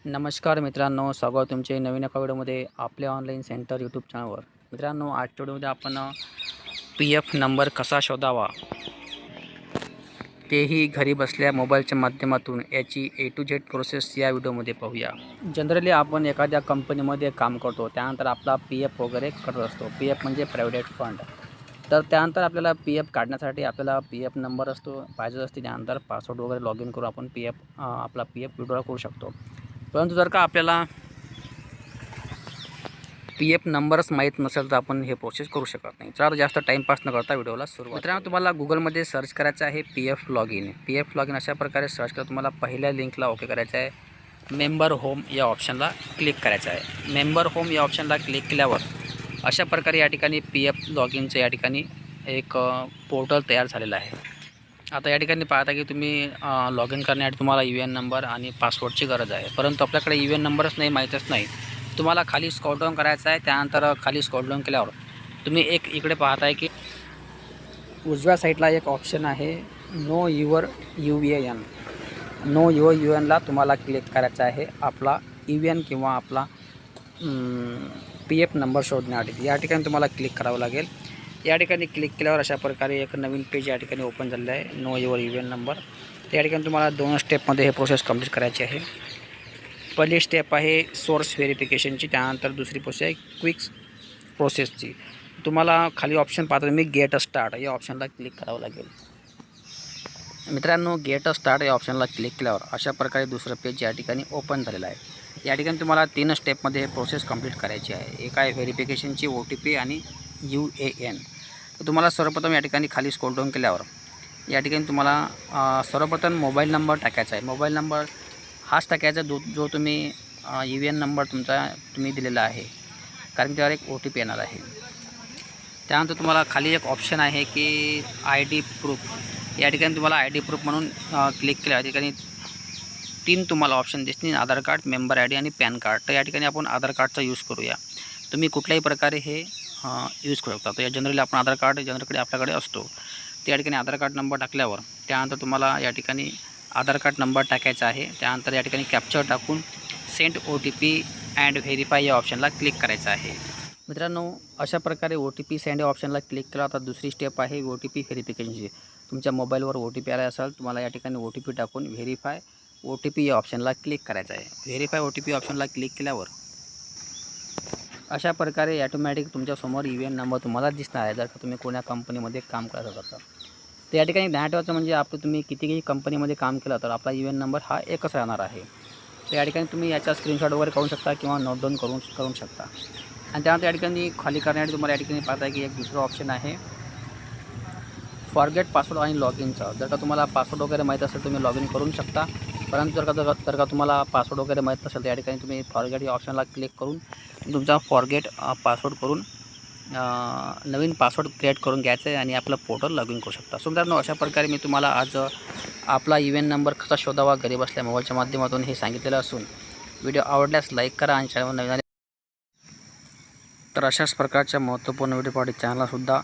नमस्कार मित्रांनो, स्वागत तुमचे नवीन एका व्हिडिओमध्ये आपल्या ऑनलाईन सेंटर यूट्यूब चॅनलवर. मित्रांनो, आजच्या व्हिडिओमध्ये आपण पी एफ नंबर कसा शोधावा तेही घरी बसल्या मोबाईलच्या माध्यमातून याची ए टू झेड प्रोसेस या व्हिडिओमध्ये पाहूया. जनरली आपण एखाद्या कंपनीमध्ये काम करतो, त्यानंतर आपला पी एफ वगैरे करत असतो. पी एफ म्हणजे प्रायव्हेट फंड. तर त्यानंतर आपल्याला पी एफ काढण्यासाठी आपल्याला पी एफ नंबर असतो पाहिजे असते. त्यानंतर पासवर्ड वगैरे लॉग इन करून आपण आपला पी एफ विड्रॉ करू शकतो. परंतु जर का आपल्याला पी एफ नंबरच माहीत नसेल तर आपण हे प्रोसेस करू शकत नाही. तर जास्त टाईमपास न करता व्हिडिओला सुरुवात. मित्रांनो, तुम्हाला गुगलमध्ये सर्च करायचं आहे P F log in. P F log in अशा प्रकारे सर्च करा. तुम्हाला पहिल्या लिंकला ओके करायचं आहे. मेंबर होम या ऑप्शनला क्लिक करायचं आहे. मेंबर होम या ऑप्शनला क्लिक केल्यावर अशा प्रकारे या ठिकाणी पी एफ लॉग इनचं या ठिकाणी एक पोर्टल तयार झालेलं आहे. आता या ठिकाणी पाहता की तुम्ही लॉग इन करण्यासाठी तुम्हाला यू एन नंबर आणि पासवर्डची गरज आहे. परंतु आपल्याकडे यू एन नंबरच नाही, माहीतच नाही. तुम्हाला खाली स्क्रॉल डाऊन करायचं आहे. त्यानंतर खाली स्क्रॉल डाऊन केल्यावर तुम्ही एक इकडे पाहताय की उजव्या साईडला एक ऑप्शन आहे know your U A N. Know your U एनला तुम्हाला क्लिक करायचं आहे आपला यू एन किंवा आपला पी एफ नंबर शोधण्यासाठी. या ठिकाणी तुम्हाला क्लिक करावं लागेल. या ठिकाणी क्लिक केल्यावर अशा प्रकारे एक नवीन पेज या ठिकाणी ओपन झालेलं आहे, know your U N number. तर या ठिकाणी तुम्हाला 2 स्टेपमध्ये हे प्रोसेस कंप्लीट करायची आहे. पहिली स्टेप आहे सोर्स व्हेरिफिकेशनची, त्यानंतर दुसरी प्रोसेस आहे क्विक प्रोसेसची. तुम्हाला खाली ऑप्शन पाहता मी गेट स्टार्ट या ऑप्शनला क्लिक करावं लागेल. मित्रांनो, गेट स्टार्ट या ऑप्शनला क्लिक केल्यावर अशा प्रकारे दुसरं पेज या ठिकाणी ओपन झालेलं आहे. या ठिकाणी तुम्हाला 3 स्टेपमध्ये हे प्रोसेस कंप्लीट करायची आहे. एक आहे व्हेरिफिकेशनची, OTP आणि UAN. तर तुम्हाला सर्वप्रथम या ठिकाणी खाली स्क्रॉल डाऊन केल्यावर या ठिकाणी तुम्हाला सर्वप्रथम मोबाईल नंबर टाकायचा आहे. मोबाईल नंबर हाच टाकायचा जो तुम्ही UAN नंबर तुम्ही दिलेला आहे, कारण त्यावर एक OTP येणार आहे. त्यानंतर तुम्हाला खाली एक ऑप्शन आहे की ID प्रूफ. या ठिकाणी तुम्हाला ID प्रूफ म्हणून क्लिक केलं. या ठिकाणी 3 तुम्हाला ऑप्शन दिसतील, आधार कार्ड, मेंबर ID आणि पॅन कार्ड. तर या ठिकाणी आपण आधार कार्डचा यूज करूया. तुम्ही कुठल्याही प्रकारे हे यूज करू शकता. तर जनरली आपण आधार कार्ड जनरकडे आपल्याकडे असतो. त्या ठिकाणी आधार कार्ड नंबर टाकल्यावर त्यानंतर तुम्हाला या ठिकाणी आधार कार्ड नंबर टाकायचा आहे. त्यानंतर या ठिकाणी कॅप्चर टाकून सेंड OTP अँड व्हेरीफाय या ऑप्शनला क्लिक करायचं आहे. मित्रांनो, अशा प्रकारे OTP सेंड या ऑप्शनला क्लिक केला. आता दुसरी स्टेप आहे OTP व्हेरिफिकेशनची. तुमच्या मोबाईलवर OTP आला असेल, तुम्हाला या ठिकाणी OTP टाकून व्हेरीफाय OTP या ऑप्शनला क्लिक करायचं आहे. व्हेरीफाय OTP ऑप्शनला क्लिक केल्यावर अशा प्रकारे ॲटोमॅटिक तुमच्यासमोर UAN नंबर तुम्हाला दिसणार आहे, जर का तुम्ही कोणत्या कंपनीमध्ये काम करत असाल तर. या ठिकाणी ध्यान ठेवायचं म्हणजे तुम्ही कितीही कंपनीमध्ये काम केलं तर आपला UAN नंबर हा एकच राहणार आहे. तर या ठिकाणी तुम्ही याचा स्क्रीनशॉट वगैरे करू शकता किंवा नोट डाऊन करू शकता. आणि त्यानंतर या ठिकाणी खाली करण्यासाठी तुम्हाला या ठिकाणी पाहता की एक दुसरं ऑप्शन आहे फॉरगेट पासवर्ड आणि लॉग इनचा. जर का तुम्हाला पासवर्ड वगैरे माहीत असेल तुम्ही लॉग इन करू शकता. परंतु जर का तुम्हाला पासवर्ड वगैरे माहीत नसेल तर या ठिकाणी तुम्ही फॉरगेट या ऑप्शनला क्लिक करून तुमचा फॉरगेट पासवर्ड करून नवीन पासवर्ड क्रिएट करून घ्यायचं आहे आणि आपलं पोर्टल लॉग इन करू शकता. सो मित्रांनो, अशा प्रकारे मी तुम्हाला आज आपला UAN नंबर कसा शोधावा घरी बसल्या मोबाईलच्या माध्यमातून हे सांगितलेलं असून व्हिडिओ आवडल्यास लाईक करा आणि चॅनलवर नवीन आले तर अशाच प्रकारच्या महत्त्वपूर्ण व्हिडिओ पाठी चॅनलला सुद्धा